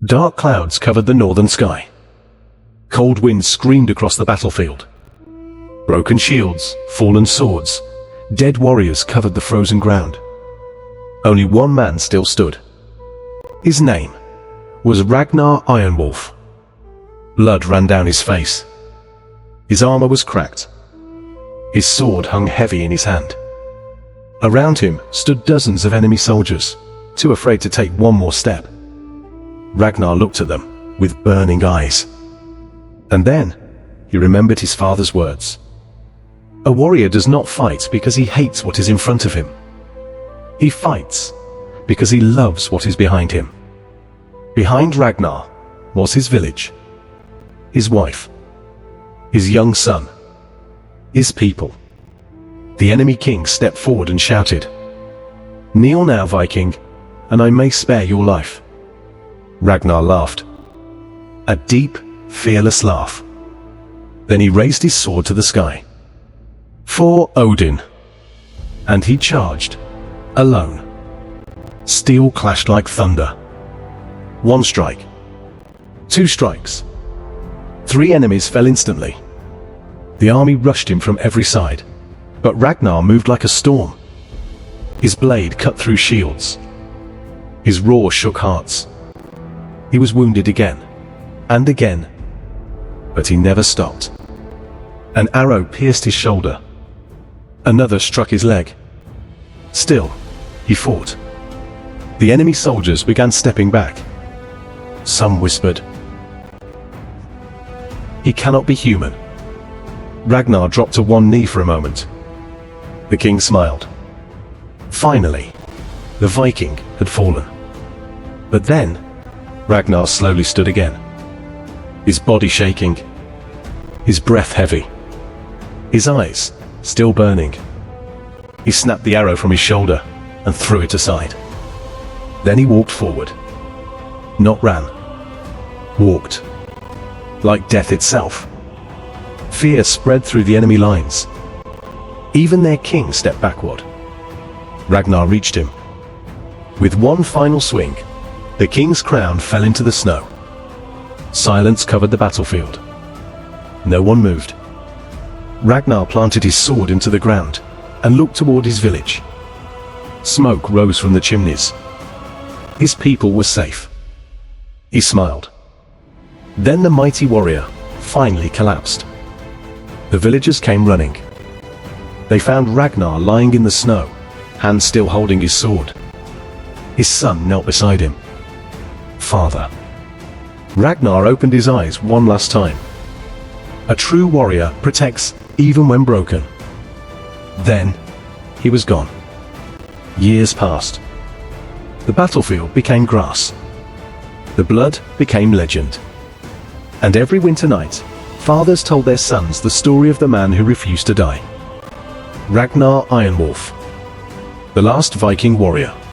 Dark clouds covered the northern sky. Cold winds screamed across the battlefield. Broken shields, fallen swords, dead warriors covered the frozen ground. Only one man still stood. His name was Ragnar Ironwolf. Blood ran down his face. His armor was cracked. His sword hung heavy in his hand. Around him stood dozens of enemy soldiers, too afraid to take one more step. Ragnar looked at them with burning eyes. And then he remembered his father's words. A warrior does not fight because he hates what is in front of him. He fights because he loves what is behind him. Behind Ragnar was his village, his wife, his young son, his people. The enemy king stepped forward and shouted, "Kneel now, Viking, and I may spare your life." Ragnar laughed. A deep, fearless laugh. Then he raised his sword to the sky. For Odin. And he charged, alone. Steel clashed like thunder. One strike. Two strikes. Three enemies fell instantly. The army rushed him from every side, but Ragnar moved like a storm. His blade cut through shields. His roar shook hearts. He was wounded again, and again, but he never stopped. An arrow pierced his shoulder. Another struck his leg. Still, he fought. The enemy soldiers began stepping back. Some whispered, "He cannot be human." Ragnar dropped to one knee for a moment. The king smiled. Finally, the Viking had fallen. But then, Ragnar slowly stood again, his body shaking, his breath heavy, his eyes still burning. He snapped the arrow from his shoulder and threw it aside. Then he walked forward. Not ran. Walked. Like death itself. Fear spread through the enemy lines. Even their king stepped backward. Ragnar reached him. With one final swing, the king's crown fell into the snow. Silence covered the battlefield. No one moved. Ragnar planted his sword into the ground and looked toward his village. Smoke rose from the chimneys. His people were safe. He smiled. Then the mighty warrior finally collapsed. The villagers came running. They found Ragnar lying in the snow, hand still holding his sword. His son knelt beside him. "Father." Ragnar opened his eyes one last time. A true warrior protects even when broken. Then, he was gone. Years passed. The battlefield became grass. The blood became legend. And every winter night, fathers told their sons the story of the man who refused to die. Ragnar Ironwolf, the last Viking warrior.